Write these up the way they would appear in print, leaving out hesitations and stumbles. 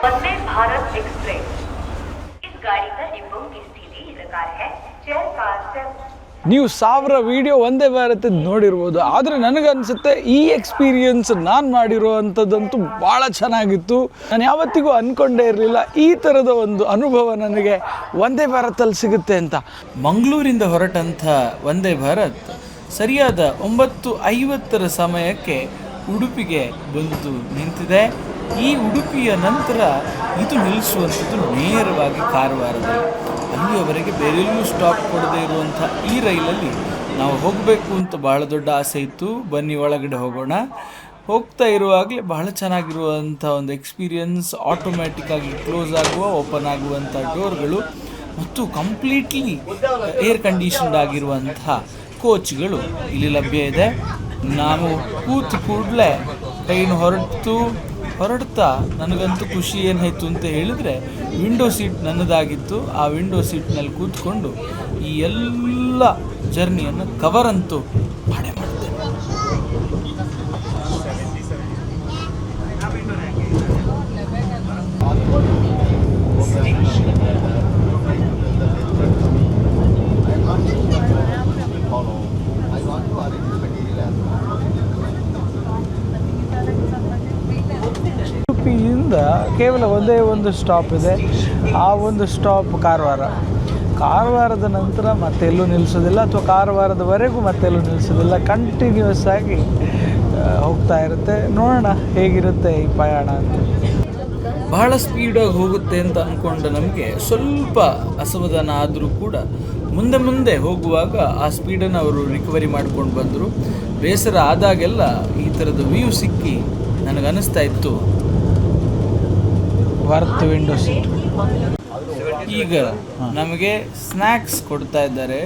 Vande Bharat express. इस गाड़ी का डिब्बों की स्थिति इस प्रकार है। चेयर कार से ನೀವು ಸಾವಿರ ವಿಡಿಯೋ ಒಂದೇ ಭಾರತದ ನೋಡಿರ್ಬೋದು, ಆದರೆ ನನಗನ್ಸುತ್ತೆ ಈ ಎಕ್ಸ್ಪೀರಿಯನ್ಸ್ ನಾನು ಮಾಡಿರೋ ಅಂಥದ್ದಂತೂ ಭಾಳ ಚೆನ್ನಾಗಿತ್ತು. ನಾನು ಯಾವತ್ತಿಗೂ ಅಂದ್ಕೊಂಡೇ ಇರಲಿಲ್ಲ ಈ ಥರದ ಒಂದು ಅನುಭವ ನನಗೆ ವಂದೇ ಭಾರತಲ್ಲಿ ಸಿಗುತ್ತೆ ಅಂತ. ಮಂಗಳೂರಿಂದ ಹೊರಟಂಥ ವಂದೇ ಭಾರತ್ ಸರಿಯಾದ 9:50 ಸಮಯಕ್ಕೆ ಉಡುಪಿಗೆ ಬಂದು ನಿಂತಿದೆ. ಈ ಉಡುಪಿಯ ನಂತರ ಇದು ನಿಲ್ಲಿಸುವಂಥದ್ದು ನೇರವಾಗಿ ಕಾರವಾರದಲ್ಲಿ. ಅಲ್ಲಿಯವರೆಗೆ ಬೇರೆಲ್ಲೂ ಸ್ಟಾಪ್ ಕೊಡದೇ ಇರುವಂಥ ಈ ರೈಲಲ್ಲಿ ನಾವು ಹೋಗಬೇಕು ಅಂತ ಭಾಳ ದೊಡ್ಡ ಆಸೆ ಇತ್ತು. ಬನ್ನಿ ಒಳಗಡೆ ಹೋಗೋಣ. ಹೋಗ್ತಾ ಇರುವಾಗಲೇ ಬಹಳ ಚೆನ್ನಾಗಿರುವಂಥ ಒಂದು ಎಕ್ಸ್ಪೀರಿಯನ್ಸ್. ಆಟೋಮ್ಯಾಟಿಕ್ಕಾಗಿ ಕ್ಲೋಸ್ ಆಗುವ, ಓಪನ್ ಆಗುವಂಥ ಡೋರ್ಗಳು ಮತ್ತು ಕಂಪ್ಲೀಟ್ಲಿ ಏರ್ ಕಂಡೀಷನ್ಡ್ ಆಗಿರುವಂತಹ ಕೋಚ್ಗಳು ಇಲ್ಲಿ ಲಭ್ಯ ಇದೆ. ನಾವು ಕೂತು ಕೂಡಲೇ ಟ್ರೈನ್ ಹೊರಡ್ತಾ ನನಗಂತೂ ಖುಷಿ ಏನಾಯಿತು ಅಂತ ಹೇಳಿದರೆ, ವಿಂಡೋ ಸೀಟ್ ನನ್ನದಾಗಿತ್ತು. ಆ ವಿಂಡೋ ಸೀಟ್ನಲ್ಲಿ ಕೂತ್ಕೊಂಡು ಈ ಎಲ್ಲ ಜರ್ನಿಯನ್ನು ಕವರ್ ಅಂತೂ ಮಾಡೇ ಮಾಡ್ತೇನೆ. ಉಡುಪಿಯಿಂದ ಕೇವಲ ಒಂದೇ ಒಂದು ಸ್ಟಾಪ್ ಇದೆ. ಆ ಒಂದು ಸ್ಟಾಪ್ ಕಾರವಾರದ ನಂತರ ಮತ್ತೆಲ್ಲೂ ನಿಲ್ಲಿಸೋದಿಲ್ಲ, ಅಥವಾ ಕಾರವಾರದವರೆಗೂ ಮತ್ತೆಲ್ಲೂ ನಿಲ್ಲಿಸೋದಿಲ್ಲ. ಕಂಟಿನ್ಯೂಸ್ ಆಗಿ ಹೋಗ್ತಾ ಇರುತ್ತೆ. ನೋಡೋಣ ಹೇಗಿರುತ್ತೆ ಈ ಪ್ರಯಾಣ ಅಂತ. ಬಹಳ ಸ್ಪೀಡಾಗಿ ಹೋಗುತ್ತೆ ಅಂತ ಅಂದ್ಕೊಂಡು ನಮಗೆ ಸ್ವಲ್ಪ ಅಸಮಾಧಾನ ಆದರೂ ಕೂಡ ಮುಂದೆ ಹೋಗುವಾಗ ಆ ಸ್ಪೀಡನ್ನು ಅವರು ರಿಕವರಿ ಮಾಡ್ಕೊಂಡು ಬಂದರು. ಬೇಸರ ಆದಾಗೆಲ್ಲ ಈ ಥರದ ವ್ಯೂ ಸಿಕ್ಕಿ ನನಗನ್ನಿಸ್ತಾ ಇತ್ತು ವರ್ತ್ ವಿಂಡೋ ಸೀಟ್. ಈಗ ನಮಗೆ ಸ್ನ್ಯಾಕ್ಸ್ ಕೊಡ್ತಾ ಇದ್ದಾರೆ.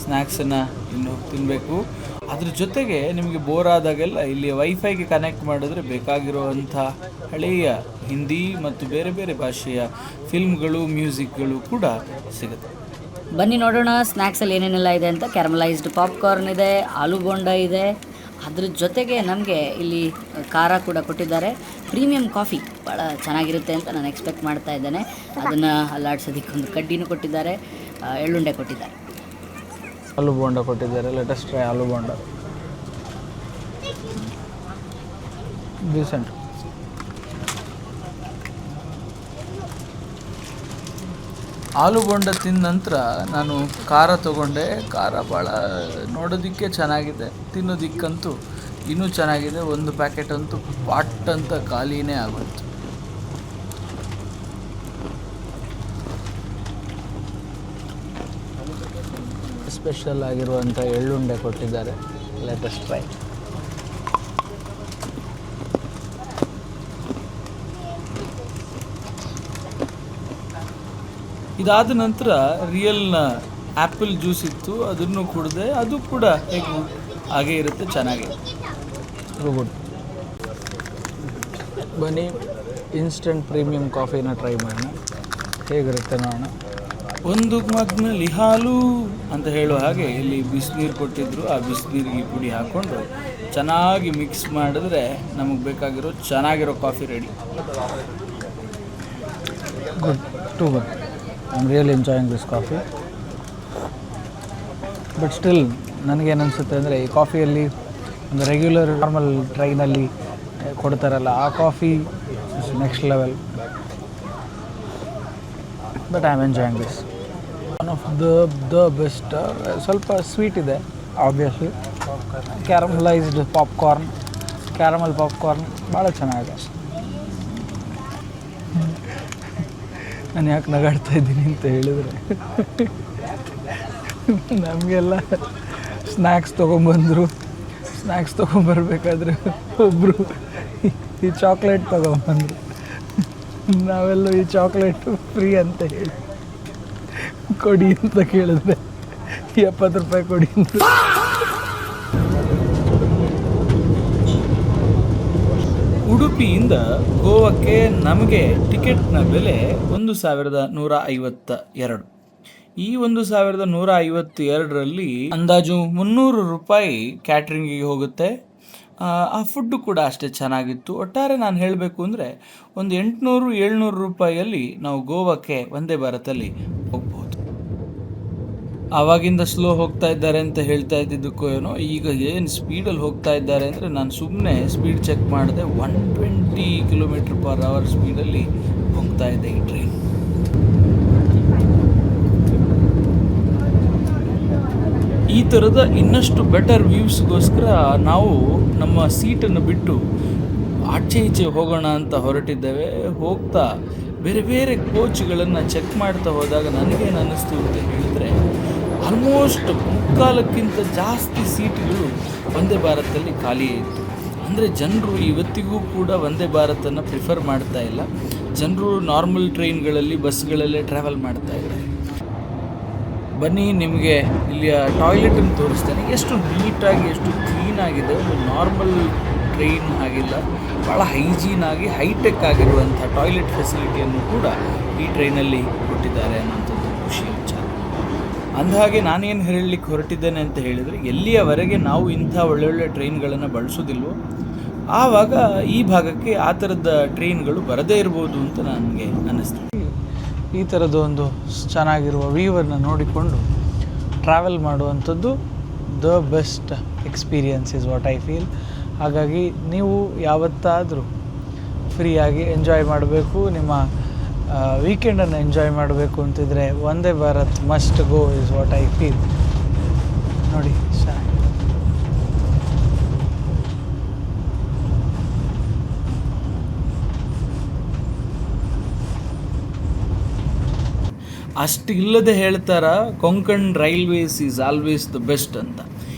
ಸ್ನ್ಯಾಕ್ಸನ್ನು ಇನ್ನು ತಿನ್ನಬೇಕು. ಅದ್ರ ಜೊತೆಗೆ ನಿಮಗೆ ಬೋರ್ ಆದಾಗೆಲ್ಲ ಇಲ್ಲಿ ವೈಫೈಗೆ ಕನೆಕ್ಟ್ ಮಾಡಿದ್ರೆ ಬೇಕಾಗಿರುವಂಥ ಹಳೆಯ ಹಿಂದಿ ಮತ್ತು ಬೇರೆ ಬೇರೆ ಭಾಷೆಯ ಫಿಲ್ಮ್ಗಳು, ಮ್ಯೂಸಿಕ್ಗಳು ಕೂಡ ಸಿಗುತ್ತೆ. ಬನ್ನಿ ನೋಡೋಣ ಸ್ನ್ಯಾಕ್ಸಲ್ಲಿ ಏನೇನೆಲ್ಲ ಇದೆ ಅಂತ. ಕ್ಯಾರಮಲೈಸ್ಡ್ ಪಾಪ್ಕಾರ್ನ್ ಇದೆ, ಆಲೂ ಬೋಂಡ ಇದೆ. ಅದ್ರ ಜೊತೆಗೆ ನಮಗೆ ಇಲ್ಲಿ ಖಾರ ಕೂಡ ಕೊಟ್ಟಿದ್ದಾರೆ. ಪ್ರೀಮಿಯಂ ಕಾಫಿ ಭಾಳ ಚೆನ್ನಾಗಿರುತ್ತೆ ಅಂತ ನಾನು ಎಕ್ಸ್ಪೆಕ್ಟ್ ಮಾಡ್ತಾ ಇದ್ದೇನೆ. ಅದನ್ನು ಅಲ್ಲಾಡ್ಸೋದಕ್ಕೆ ಒಂದು ಕಡ್ಡಿನೂ ಕೊಟ್ಟಿದ್ದಾರೆ, ಎಳ್ಳುಂಡೆ ಕೊಟ್ಟಿದ್ದಾರೆ, ಆಲೂ ಬೋಂಡ ಕೊಟ್ಟಿದ್ದಾರೆ. ಲೆಟೆಸ್ಟ್ ಟ್ರೈ ಆಲೂ ಬೋಂಡ. ಡೀಸೆಂಟ್. ಆಲೂ ಬೋಂಡ ತಿಂದ ನಂತರ ನಾನು ಖಾರ ತೊಗೊಂಡೆ. ಖಾರ ಭಾಳ ನೋಡೋದಕ್ಕೆ ಚೆನ್ನಾಗಿದೆ, ತಿನ್ನೋದಕ್ಕಂತೂ ಇನ್ನೂ ಚೆನ್ನಾಗಿದೆ. ಒಂದು ಪ್ಯಾಕೆಟ್ ಅಂತೂ ಪಾಟ್ ಅಂತ ಖಾಲಿನೇ ಆಗೋಯ್ತು. ಸ್ಪೆಷಲ್ ಆಗಿರುವಂಥ ಎಳ್ಳುಂಡೆ ಕೊಟ್ಟಿದ್ದಾರೆ. Latest try. ಇದಾದ ನಂತರ ರಿಯಲ್ನ ಆ್ಯಪಲ್ ಜ್ಯೂಸ್ ಇತ್ತು, ಅದನ್ನು ಕುಡಿದೆ. ಅದು ಕೂಡ ಹಾಗೆ ಇರುತ್ತೆ, ಚೆನ್ನಾಗಿದೆ. ಗುಡ್. ಬನ್ನಿ ಇನ್ಸ್ಟೆಂಟ್ ಪ್ರೀಮಿಯಂ ಕಾಫಿನ ಟ್ರೈ ಮಾಡೋಣ, ಹೇಗಿರುತ್ತೆ ನೋಡೋಣ. ಒಂದು ಮಗ್ನಲ್ಲಿ ಹಾಲು ಅಂತ ಹೇಳೋ ಹಾಗೆ ಇಲ್ಲಿ ಬಿಸಿನೀರು ಕೊಟ್ಟಿದ್ದರು. ಆ ಬಿಸಿನೀರಿಗೆ ಪುಡಿ ಹಾಕ್ಕೊಂಡು ಚೆನ್ನಾಗಿ ಮಿಕ್ಸ್ ಮಾಡಿದ್ರೆ ನಮಗೆ ಬೇಕಾಗಿರೋ ಚೆನ್ನಾಗಿರೋ coffee ready. Good, too good. I am really enjoying this coffee. But still ನನಗೇನು ಅನಿಸುತ್ತೆ ಅಂದರೆ, ಈ ಕಾಫಿಯಲ್ಲಿ ಒಂದು ರೆಗ್ಯುಲರ್ ನಾರ್ಮಲ್ ಟ್ರೈನಲ್ಲಿ ಕೊಡ್ತಾರಲ್ಲ, ಆ coffee is next level. But I am enjoying this. One of the best. ಸ್ವಲ್ಪ ಸ್ವೀಟ್ ಇದೆ ಆಬ್ವಿಯಸ್ಲಿ. ಕ್ಯಾರಮಲೈಸ್ಡ್ ಪಾಪ್ಕಾರ್ನ್, ಕ್ಯಾರಮಲ್ ಪಾಪ್ಕಾರ್ನ್ ಭಾಳ ಚೆನ್ನಾಗಿದೆ. ನಾನು ಯಾಕೆ ನಗಾಡ್ತಾ ಇದ್ದೀನಿ ಅಂತ ಹೇಳಿದರೆ, ನಮಗೆಲ್ಲ ಸ್ನ್ಯಾಕ್ಸ್ ತೊಗೊಂಬಂದರು. ಸ್ನ್ಯಾಕ್ಸ್ ತೊಗೊಂಬರ್ಬೇಕಾದ್ರೆ ಒಬ್ಬರು ಈ ಚಾಕ್ಲೇಟ್ ತೊಗೊಂಬಂದರು. ನಾವೆಲ್ಲ ಈ ಚಾಕ್ಲೇಟು ಫ್ರೀ ಅಂತ ಹೇಳಿ ಕೊಡಿ ಅಂತ ಕೇಳಿದ್ರೆ 70 ರೂಪಾಯಿ ಕೊಡಿ ಅಂತ. ಉಡುಪಿಯಿಂದ ಗೋವಾಕ್ಕೆ ನಮಗೆ ಟಿಕೆಟ್ನ ಬೆಲೆ 1152. ಈ 1152ರಲ್ಲಿ ಅಂದಾಜು 300 ರೂಪಾಯಿ ಕ್ಯಾಟ್ರಿಂಗಿಗೆ ಹೋಗುತ್ತೆ. ಆ ಫುಡ್ಡು ಕೂಡ ಅಷ್ಟೇ ಚೆನ್ನಾಗಿತ್ತು. ಒಟ್ಟಾರೆ ನಾನು ಹೇಳಬೇಕು ಅಂದರೆ ಒಂದು 800-700 ರೂಪಾಯಲ್ಲಿ ನಾವು ಗೋವಾಕ್ಕೆ ವಂದೇ ಭಾರತಲ್ಲಿ ಹೋಗ್ಬೋದು. ಆವಾಗಿಂದ ಸ್ಲೋ ಹೋಗ್ತಾ ಇದ್ದಾರೆ ಅಂತ ಹೇಳ್ತಾ ಇದ್ದಿದ್ದಕ್ಕೂ ಏನೋ, ಈಗ ಏನು ಸ್ಪೀಡಲ್ಲಿ ಹೋಗ್ತಾ ಇದ್ದಾರೆ ಅಂದರೆ ನಾನು ಸುಮ್ಮನೆ ಸ್ಪೀಡ್ ಚೆಕ್ ಮಾಡಿದೆ, 120 km/h ಸ್ಪೀಡಲ್ಲಿ ಹೋಗ್ತಾ ಇದೆ ಈ ಟ್ರೈನ್. ಈ ಥರದ ಇನ್ನಷ್ಟು ಬೆಟರ್ ವ್ಯೂಸ್ಗೋಸ್ಕರ ನಾವು ನಮ್ಮ ಸೀಟನ್ನು ಬಿಟ್ಟು ಆಚೆ ಈಚೆ ಹೋಗೋಣ ಅಂತ ಹೊರಟಿದ್ದೇವೆ. ಹೋಗ್ತಾ ಬೇರೆ ಬೇರೆ ಕೋಚ್ಗಳನ್ನು ಚೆಕ್ ಮಾಡ್ತಾ ಹೋದಾಗ ನನಗೇನು ಅನ್ನಿಸ್ತು ಅಂತ ಹೇಳಿದರೆ, ಆಲ್ಮೋಸ್ಟ್ 3/4ಕ್ಕಿಂತ ಜಾಸ್ತಿ ಸೀಟ್ಗಳು ವಂದೇ ಭಾರತದಲ್ಲಿ ಖಾಲಿಯೇ ಇತ್ತು. ಅಂದರೆ ಜನರು ಇವತ್ತಿಗೂ ಕೂಡ ವಂದೇ ಭಾರತನ ಪ್ರಿಫರ್ ಮಾಡ್ತಾ ಇಲ್ಲ. ಜನರು ನಾರ್ಮಲ್ ಟ್ರೈನ್ಗಳಲ್ಲಿ, ಬಸ್ಗಳಲ್ಲೇ ಟ್ರಾವೆಲ್ ಮಾಡ್ತಾ ಇದ್ದಾರೆ. ಬನ್ನಿ, ನಿಮಗೆ ಇಲ್ಲಿಯ ಟಾಯ್ಲೆಟನ್ನು ತೋರಿಸ್ತೇನೆ. ಎಷ್ಟು ನೀಟಾಗಿ, ಎಷ್ಟು ಕ್ಲೀನಾಗಿದೆ. ಒಂದು ನಾರ್ಮಲ್ ಟ್ರೈನ್ ಆಗಿಲ್ಲ, ಭಾಳ ಹೈಜೀನಾಗಿ ಹೈಟೆಕ್ ಆಗಿರುವಂಥ ಟಾಯ್ಲೆಟ್ ಫೆಸಿಲಿಟಿಯನ್ನು ಕೂಡ ಈ ಟ್ರೈನಲ್ಲಿ ಕೊಟ್ಟಿದ್ದಾರೆ ಅನ್ನೋಂಥದ್ದು ಖುಷಿಯ ವಿಚಾರ. ಅಂದಹಾಗೆ ನಾನೇನು ಹೇಳಲಿಕ್ಕೆ ಹೊರಟಿದ್ದೇನೆ ಅಂತ ಹೇಳಿದರೆ, ಎಲ್ಲಿಯವರೆಗೆ ನಾವು ಇಂಥ ಒಳ್ಳೊಳ್ಳೆ ಟ್ರೈನ್ಗಳನ್ನು ಬಳಸೋದಿಲ್ವೋ ಆವಾಗ ಈ ಭಾಗಕ್ಕೆ ಆ ಥರದ ಟ್ರೈನ್ಗಳು ಬರದೇ ಇರ್ಬೋದು ಅಂತ ನನಗೆ ಅನ್ನಿಸ್ತು. ಈ ಥರದ್ದು ಒಂದು ಚೆನ್ನಾಗಿರುವ ವ್ಯೂವನ್ನು ನೋಡಿಕೊಂಡು ಟ್ರಾವೆಲ್ ಮಾಡುವಂಥದ್ದು the best experience is what I feel. ಹಾಗಾಗಿ ನೀವು ಯಾವತ್ತಾದರೂ ಫ್ರೀಯಾಗಿ ಎಂಜಾಯ್ ಮಾಡಬೇಕು, ನಿಮ್ಮ ವೀಕೆಂಡನ್ನು ಎಂಜಾಯ್ ಮಾಡಬೇಕು ಅಂತಿದ್ರೆ Vande Bharat must go is what I feel. ನೋಡಿ, ಅಷ್ಟು ಇಲ್ಲದೆ ಹೇಳ್ತಾರ, Konkan railways is always the best ಅಂತ.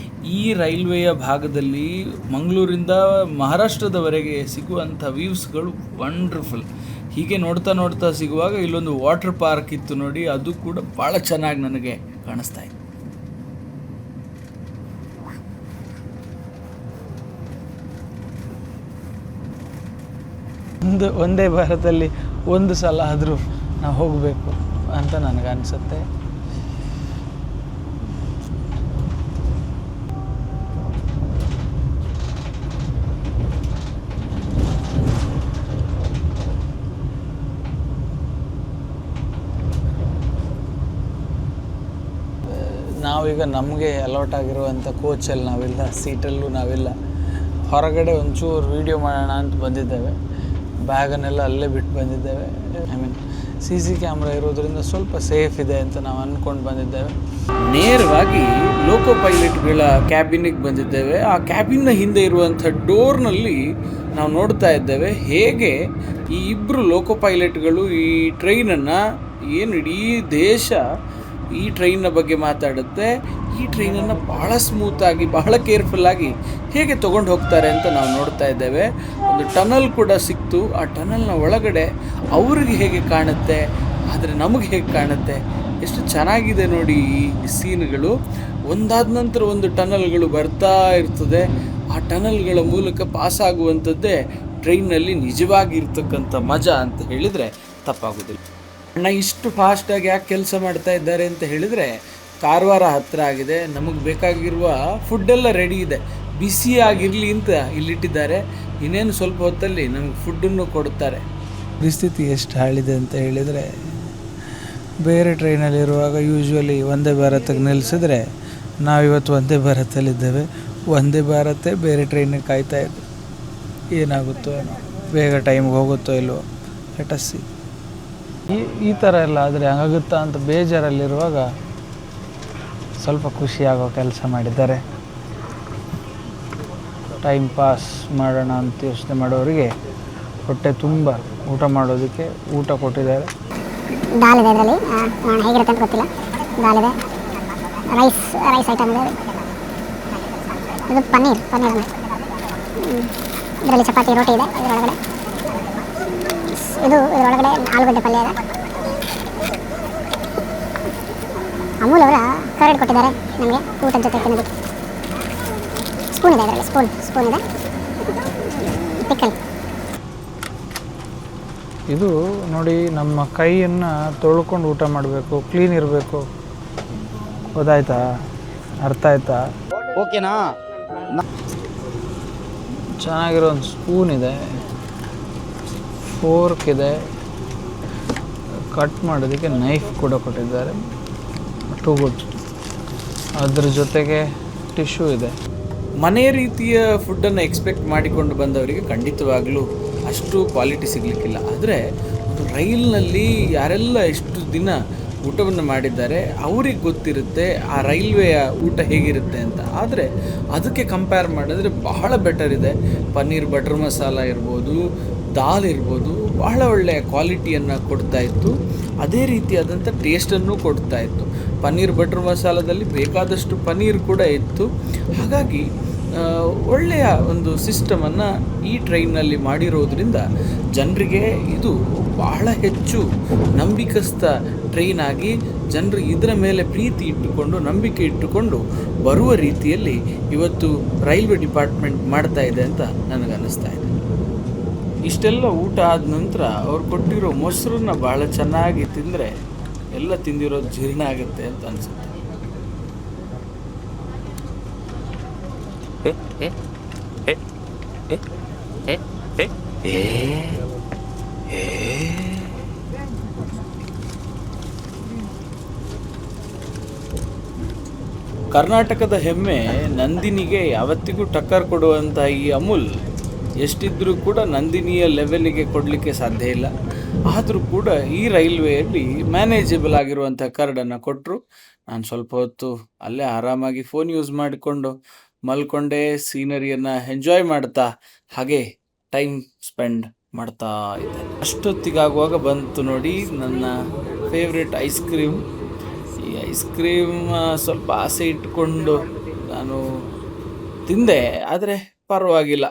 ಈ ರೈಲ್ವೆಯ ಭಾಗದಲ್ಲಿ ಮಂಗಳೂರಿಂದ ಮಹಾರಾಷ್ಟ್ರದವರೆಗೆ ಸಿಗುವಂಥ ವ್ಯೂಸ್ಗಳು ವಂಡರ್ಫುಲ್. ಹೀಗೆ ನೋಡ್ತಾ ನೋಡ್ತಾ ಸಿಗುವಾಗ ಇಲ್ಲೊಂದು ವಾಟರ್ ಪಾರ್ಕ್ ಇತ್ತು ನೋಡಿ, ಅದು ಕೂಡ ಭಾಳ ಚೆನ್ನಾಗಿ ನನಗೆ ಕಾಣಿಸ್ತಾ ಇತ್ತು. ವಂದೇ ಭಾರತದಲ್ಲಿ ಒಂದು ಸಲ ಆದರೂ ನಾವು ಹೋಗಬೇಕು ಅಂತ ನನಗನ್ಸುತ್ತೆ. ನಾವೀಗ ನಮಗೆ ಅಲಾಟ್ ಆಗಿರುವಂಥ ಕೋಚಲ್ಲಿ ನಾವಿಲ್ಲ, ಸೀಟಲ್ಲೂ ನಾವಿಲ್ಲ. ಹೊರಗಡೆ ಒಂಚೂರು ವೀಡಿಯೋ ಮಾಡೋಣ ಅಂತ ಬಂದಿದ್ದೇವೆ. ಬ್ಯಾಗನ್ನೆಲ್ಲ ಅಲ್ಲೇ ಬಿಟ್ಟು ಬಂದಿದ್ದೇವೆ. ಐ ಮೀನ್ CC ಕ್ಯಾಮ್ರಾ ಇರೋದ್ರಿಂದ ಸ್ವಲ್ಪ ಸೇಫ್ ಇದೆ ಅಂತ ನಾವು ಅಂದ್ಕೊಂಡು ಬಂದಿದ್ದೇವೆ. ನೇರವಾಗಿ ಲೋಕೋ ಪೈಲಟ್ಗಳ ಕ್ಯಾಬಿನಿಗೆ ಬಂದಿದ್ದೇವೆ. ಆ ಕ್ಯಾಬಿನ್ನ ಹಿಂದೆ ಇರುವಂಥ ಡೋರ್ನಲ್ಲಿ ನಾವು ನೋಡ್ತಾ ಇದ್ದೇವೆ ಹೇಗೆ ಈ ಇಬ್ಬರು ಲೋಕೋ ಪೈಲಟ್ಗಳು ಈ ಟ್ರೈನನ್ನು, ಏನು ಇಡೀ ದೇಶ ಈ ಟ್ರೈನ್ನ ಬಗ್ಗೆ ಮಾತಾಡುತ್ತೆ, ಈ ಟ್ರೈನನ್ನು ಭಾಳ ಸ್ಮೂತಾಗಿ, ಬಹಳ ಕೇರ್ಫುಲ್ಲಾಗಿ ಹೇಗೆ ತೊಗೊಂಡು ಹೋಗ್ತಾರೆ ಅಂತ ನಾವು ನೋಡ್ತಾ ಇದ್ದೇವೆ. ಒಂದು ಟನಲ್ ಕೂಡ ಸಿಕ್ತು. ಆ ಟನಲ್ನ ಒಳಗಡೆ ಅವ್ರಿಗೆ ಹೇಗೆ ಕಾಣುತ್ತೆ, ಆದರೆ ನಮಗೆ ಹೇಗೆ ಕಾಣುತ್ತೆ, ಎಷ್ಟು ಚೆನ್ನಾಗಿದೆ ನೋಡಿ ಈ ಸೀನ್ಗಳು. ಒಂದಾದ ನಂತರ ಒಂದು ಟನಲ್ಗಳು ಬರ್ತಾ ಇರ್ತದೆ. ಆ ಟನಲ್ಗಳ ಮೂಲಕ ಪಾಸ್ ಆಗುವಂಥದ್ದೇ ಟ್ರೈನ್ನಲ್ಲಿ ನಿಜವಾಗಿರ್ತಕ್ಕಂಥ ಮಜಾ ಅಂತ ಹೇಳಿದರೆ ತಪ್ಪಾಗೋದಿಲ್ಲ. ಅಣ್ಣ ಇಷ್ಟು ಫಾಸ್ಟಾಗಿ ಯಾಕೆ ಕೆಲಸ ಮಾಡ್ತಾ ಇದ್ದಾರೆ ಅಂತ ಹೇಳಿದರೆ, ಕಾರವಾರ ಹತ್ತಿರ ಆಗಿದೆ, ನಮಗೆ ಬೇಕಾಗಿರುವ ಫುಡ್ಡೆಲ್ಲ ರೆಡಿ ಇದೆ, ಬಿಸಿಯಾಗಿರಲಿ ಅಂತ ಇಲ್ಲಿಟ್ಟಿದ್ದಾರೆ. ಇನ್ನೇನು ಸ್ವಲ್ಪ ಹೊತ್ತಲ್ಲಿ ನಮಗೆ ಫುಡ್ಡನ್ನು ಕೊಡುತ್ತಾರೆ. ಪರಿಸ್ಥಿತಿ ಎಷ್ಟು ಹಾಳಿದೆ ಅಂತ ಹೇಳಿದರೆ, ಬೇರೆ ಟ್ರೈನಲ್ಲಿರುವಾಗ ಯೂಶ್ವಲಿ ವಂದೇ ಭಾರತಕ್ಕೆ ನಿಲ್ಲಿಸಿದ್ರೆ ನಾವಿವತ್ತು ವಂದೇ ಭಾರತಲ್ಲಿದ್ದೇವೆ. ವಂದೇ ಭಾರತೇ ಬೇರೆ ಟ್ರೈನಿಗೆ ಕಾಯ್ತಾ ಇದ್ದೆ. ಏನಾಗುತ್ತೋ ಏನೋ, ಬೇಗ ಟೈಮ್ಗೆ ಹೋಗುತ್ತೋ ಇಲ್ವೋ, ಲೆಟ್ ಅಸ್ ಸಿ. ಈ ಥರ ಎಲ್ಲ ಆದರೆ ಹಂಗಾಗುತ್ತಾ ಅಂತ ಬೇಜಾರಲ್ಲಿರುವಾಗ ಸ್ವಲ್ಪ ಖುಷಿಯಾಗೋ ಕೆಲಸ ಮಾಡಿದ್ದಾರೆ. ಟೈಮ್ ಪಾಸ್ ಮಾಡೋಣ ಅಂತ ಯೋಚನೆ ಮಾಡೋರಿಗೆ ಹೊಟ್ಟೆ ತುಂಬ ಊಟ ಮಾಡೋದಕ್ಕೆ ಊಟ ಕೊಟ್ಟಿದ್ದಾರೆ. ದಾಲ್ ಇದೆ ಇದರಲ್ಲಿ, ಹೇಗಿರುತ್ತೆ ಅಂತ ಗೊತ್ತಿಲ್ಲ. ದಾಲ್ ಇದೆ, ರೈಸ್ ಐಟಮ್ ಇದೆ, ಇದು ಪನ್ನೀರ್ ಇದರಲ್ಲಿ ಚಪಾತಿ ರೋಟಿ ಇದೆ. ಇದರೊಳಗಡೆ ಆಲೂಗಡ್ಡೆ ಪಲ್ಯ ಇದೆ. ಅಮೂಲ್ ಅವರ ಕರಡ್ ಕೊಟ್ಟಿದ್ದಾರೆ ನಮಗೆ ಊಟದ ಜೊತೆ ತಿನ್ನೋದಕ್ಕೆ. ಸ್ಪೂನ್ ಇದೆ ಇದರಲ್ಲಿ, ಸ್ಪೂನ್ ಇದೆ, ಪಿಕಲ್. ಇದು ನೋಡಿ, ನಮ್ಮ ಕೈಯನ್ನು ತೊಳ್ಕೊಂಡು ಊಟ ಮಾಡಬೇಕು, ಕ್ಲೀನ್ ಇರಬೇಕು. ಗೊತ್ತಾಯ್ತಾ? ಅರ್ಥ ಆಯ್ತಾ? ಓಕೆನಾ? ಚೆನ್ನಾಗಿರೋ ಒಂದು ಸ್ಪೂನ್ ಇದೆ, ಫೋರ್ಕ್ ಇದೆ, ಕಟ್ ಮಾಡೋದಕ್ಕೆ ನೈಫ್ ಕೂಡ ಕೊಟ್ಟಿದ್ದಾರೆ. Too good. ಅದ್ರ ಜೊತೆಗೆ ಟಿಶ್ಯೂ ಇದೆ. ಮನೆಯ ರೀತಿಯ ಫುಡ್ಡನ್ನು ಎಕ್ಸ್ಪೆಕ್ಟ್ ಮಾಡಿಕೊಂಡು ಬಂದವರಿಗೆ ಖಂಡಿತವಾಗಲೂ ಅಷ್ಟು ಕ್ವಾಲಿಟಿ ಸಿಗಲಿಕ್ಕಿಲ್ಲ. ಆದರೆ ಒಂದು ರೈಲ್ನಲ್ಲಿ ಯಾರೆಲ್ಲ ಎಷ್ಟು ದಿನ ಊಟವನ್ನು ಮಾಡಿದ್ದಾರೆ ಅವ್ರಿಗೆ ಗೊತ್ತಿರುತ್ತೆ ಆ ರೈಲ್ವೆಯ ಊಟ ಹೇಗಿರುತ್ತೆ ಅಂತ. ಆದರೆ ಅದಕ್ಕೆ ಕಂಪೇರ್ ಮಾಡಿದ್ರೆ ಬಹಳ ಬೆಟರ್ ಇದೆ. ಪನ್ನೀರ್ ಬಟರ್ ಮಸಾಲ ಇರ್ಬೋದು, ದಾಲ್ ಇರ್ಬೋದು, ಬಹಳ ಒಳ್ಳೆಯ ಕ್ವಾಲಿಟಿಯನ್ನು ಕೊಡ್ತಾಯಿತ್ತು. ಅದೇ ರೀತಿಯಾದಂಥ ಟೇಸ್ಟನ್ನು ಕೊಡ್ತಾಯಿತ್ತು. ಪನ್ನೀರ್ ಬಟರ್ ಮಸಾಲದಲ್ಲಿ ಬೇಕಾದಷ್ಟು ಪನ್ನೀರ್ ಕೂಡ ಇತ್ತು. ಹಾಗಾಗಿ ಒಳ್ಳೆಯ ಒಂದು ಸಿಸ್ಟಮನ್ನು ಈ ಟ್ರೈನ್ನಲ್ಲಿ ಮಾಡಿರೋದ್ರಿಂದ ಜನರಿಗೆ ಇದು ಬಹಳ ಹೆಚ್ಚು ನಂಬಿಕಸ್ಥ ಟ್ರೈನ್ ಆಗಿ ಜನರು ಇದರ ಮೇಲೆ ಪ್ರೀತಿ ಇಟ್ಟುಕೊಂಡು, ನಂಬಿಕೆ ಇಟ್ಟುಕೊಂಡು ಬರುವ ರೀತಿಯಲ್ಲಿ ಇವತ್ತು ರೈಲ್ವೆ ಡಿಪಾರ್ಟ್ಮೆಂಟ್ ಮಾಡ್ತಾ ಇದೆ ಅಂತ ನನಗನ್ನಿಸ್ತಾ ಇದೆ. ಇಷ್ಟೆಲ್ಲ ಊಟ ಆದ ನಂತರ ಅವ್ರು ಕೊಟ್ಟಿರೋ ಮೊಸರನ್ನ ಭಾಳ ಚೆನ್ನಾಗಿ ತಿಂದರೆ ಎಲ್ಲ ತಿಂದಿರೋದು ಜೀರ್ಣ ಆಗುತ್ತೆ ಅಂತ ಅನಿಸುತ್ತೆ. ಕರ್ನಾಟಕದ ಹೆಮ್ಮೆ ನಂದಿನಿಗೆ ಯಾವತ್ತಿಗೂ ಟಕ್ಕರ್ ಕೊಡುವಂಥ ಈ ಅಮೂಲ್ ಎಷ್ಟಿದ್ರೂ ಕೂಡ ನಂದಿನಿಯ ಲೆವೆಲಿಗೆ ಕೊಡಲಿಕ್ಕೆ ಸಾಧ್ಯ ಇಲ್ಲ. ಆದರೂ ಕೂಡ ಈ ರೈಲ್ವೆಯಲ್ಲಿ ಮ್ಯಾನೇಜಬಲ್ ಆಗಿರುವಂಥ ಕರ್ಡನ್ನು ಕೊಟ್ಟರು. ನಾನು ಸ್ವಲ್ಪ ಹೊತ್ತು ಅಲ್ಲೇ ಆರಾಮಾಗಿ ಫೋನ್ ಯೂಸ್ ಮಾಡಿಕೊಂಡು ಮಲ್ಕೊಂಡೆ, ಸೀನರಿಯನ್ನು ಎಂಜಾಯ್ ಮಾಡ್ತಾ ಹಾಗೆ ಟೈಮ್ ಸ್ಪೆಂಡ್ ಮಾಡ್ತಾ ಇದ್ದೆ. ಅಷ್ಟೊತ್ತಿಗಾಗುವಾಗ ಬಂತು ನೋಡಿ ನನ್ನ ಫೇವ್ರೆಟ್ ಐಸ್ ಕ್ರೀಮ್. ಈ ಐಸ್ ಕ್ರೀಮ್ ಸ್ವಲ್ಪ ಆಸೆ ಇಟ್ಕೊಂಡು ನಾನು ತಿಂದೆ, ಆದರೆ ಪರವಾಗಿಲ್ಲ.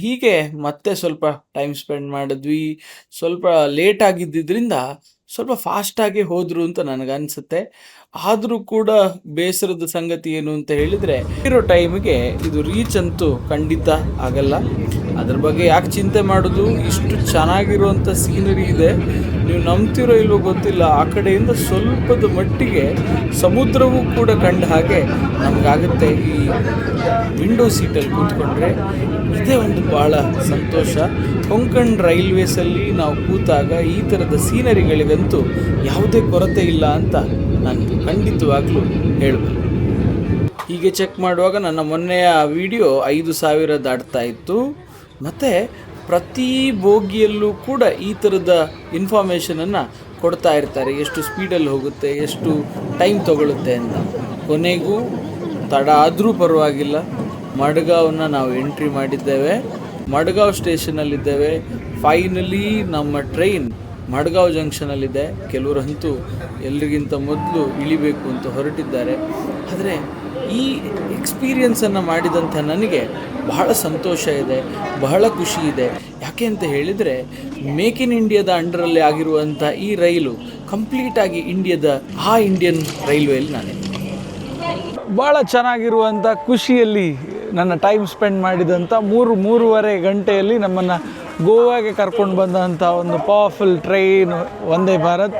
ಹೀಗೆ ಮತ್ತೆ ಸ್ವಲ್ಪ ಟೈಮ್ ಸ್ಪೆಂಡ್ ಮಾಡಿದ್ವಿ. ಸ್ವಲ್ಪ ಲೇಟ್ ಆಗಿದ್ದರಿಂದ ಸ್ವಲ್ಪ ಫಾಸ್ಟಾಗಿ ಹೋದರು ಅಂತ ನನಗನ್ಸುತ್ತೆ. ಆದರೂ ಕೂಡ ಬೇಸರದ ಸಂಗತಿ ಏನು ಅಂತ ಹೇಳಿದರೆ, ಇರೋ ಟೈಮಿಗೆ ಇದು ರೀಚ್ ಅಂತೂ ಖಂಡಿತ ಆಗಲ್ಲ. ಅದ್ರ ಬಗ್ಗೆ ಯಾಕೆ ಚಿಂತೆ ಮಾಡೋದು, ಇಷ್ಟು ಚೆನ್ನಾಗಿರುವಂಥ ಸೀನರಿ ಇದೆ. ನೀವು ನಂಬ್ತಿರೋ ಇಲ್ವೋ ಗೊತ್ತಿಲ್ಲ, ಆ ಕಡೆಯಿಂದ ಸ್ವಲ್ಪದ ಮಟ್ಟಿಗೆ ಸಮುದ್ರವೂ ಕೂಡ ಕಂಡ ಹಾಗೆ ನಮಗಾಗುತ್ತೆ ಈ ವಿಂಡೋ ಸೀಟಲ್ಲಿ ಕೂತ್ಕೊಂಡ್ರೆ. ಇದೇ ಒಂದು ಭಾಳ ಸಂತೋಷ. ಕೊಂಕಣ್ ರೈಲ್ವೇಸಲ್ಲಿ ನಾವು ಕೂತಾಗ ಈ ಥರದ ಸೀನರಿಗಳಿಗಂತೂ ಯಾವುದೇ ಕೊರತೆ ಇಲ್ಲ ಅಂತ ನಾನು ಖಂಡಿತವಾಗ್ಲೂ ಹೇಳ್ಬೋದು. ಹೀಗೆ ಚೆಕ್ ಮಾಡುವಾಗ ನನ್ನ ಮೊನ್ನೆಯ ವಿಡಿಯೋ 5,000 ದಾಟ್ತಾ ಇತ್ತು. ಮತ್ತು ಪ್ರತಿ ಬೋಗಿಯಲ್ಲೂ ಕೂಡ ಈ ಥರದ ಇನ್ಫಾರ್ಮೇಷನನ್ನು ಕೊಡ್ತಾ ಇರ್ತಾರೆ, ಎಷ್ಟು ಸ್ಪೀಡಲ್ಲಿ ಹೋಗುತ್ತೆ, ಎಷ್ಟು ಟೈಮ್ ತೊಗೊಳುತ್ತೆ ಅಂತ. ಕೊನೆಗೂ ತಡ ಆದರೂ ಪರವಾಗಿಲ್ಲ, ಮಡ್ಗಾವ್ನ ನಾವು ಎಂಟ್ರಿ ಮಾಡಿದ್ದೇವೆ. ಮಡ್ಗಾವ್ ಸ್ಟೇಷನಲ್ಲಿದ್ದೇವೆ. ಫೈನಲಿ ನಮ್ಮ ಟ್ರೈನ್ ಮಡ್ಗಾವ್ ಜಂಕ್ಷನಲ್ಲಿದೆ. ಕೆಲವರಂತೂ ಎಲ್ರಿಗಿಂತ ಮೊದಲು ಇಳಿಬೇಕು ಅಂತ ಹೊರಟಿದ್ದಾರೆ. ಆದರೆ ಈ ಎಕ್ಸ್ಪೀರಿಯನ್ಸನ್ನು ಮಾಡಿದಂಥ ನನಗೆ ಬಹಳ ಸಂತೋಷ ಇದೆ, ಬಹಳ ಖುಷಿ ಇದೆ. ಯಾಕೆ ಅಂತ ಹೇಳಿದರೆ, ಮೇಕ್ ಇನ್ ಇಂಡಿಯಾದ ಅಂಡರಲ್ಲಿ ಆಗಿರುವಂಥ ಈ ರೈಲು ಕಂಪ್ಲೀಟಾಗಿ ಇಂಡಿಯನ್ ರೈಲ್ವೆಯಲ್ಲಿ ನಾನೇ ಭಾಳ ಚೆನ್ನಾಗಿರುವಂಥ ಖುಷಿಯಲ್ಲಿ ನನ್ನ ಟೈಮ್ ಸ್ಪೆಂಡ್ ಮಾಡಿದಂಥ 3-3.5 ಗಂಟೆಯಲ್ಲಿ ನಮ್ಮನ್ನು ಗೋವಾಗೆ ಕರ್ಕೊಂಡು ಬಂದಂಥ ಒಂದು ಪವರ್ಫುಲ್ ಟ್ರೈನ್ ವಂದೇ ಭಾರತ್.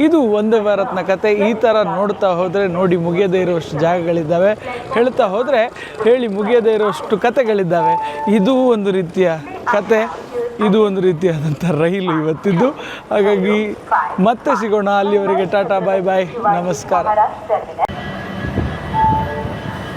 ಇದು ವಂದೇ ಭಾರತ್ನ ಕತೆ. ಈ ಥರ ನೋಡ್ತಾ ಹೋದರೆ ನೋಡಿ ಮುಗಿಯದೇ ಇರೋಷ್ಟು ಜಾಗಗಳಿದ್ದಾವೆ, ಹೇಳ್ತಾ ಹೋದರೆ ಹೇಳಿ ಮುಗಿಯದೇ ಇರೋಷ್ಟು ಕತೆಗಳಿದ್ದಾವೆ. ಇದು ಒಂದು ರೀತಿಯ ಕತೆ, ಇದು ಒಂದು ರೀತಿಯಾದಂಥ ರೈಲು ಇವತ್ತಿದ್ದು. ಹಾಗಾಗಿ ಮತ್ತೆ ಸಿಗೋಣ. ಅಲ್ಲಿವರೆಗೆ ಟಾಟಾ, ಬಾಯ್ ಬಾಯ್, ನಮಸ್ಕಾರ.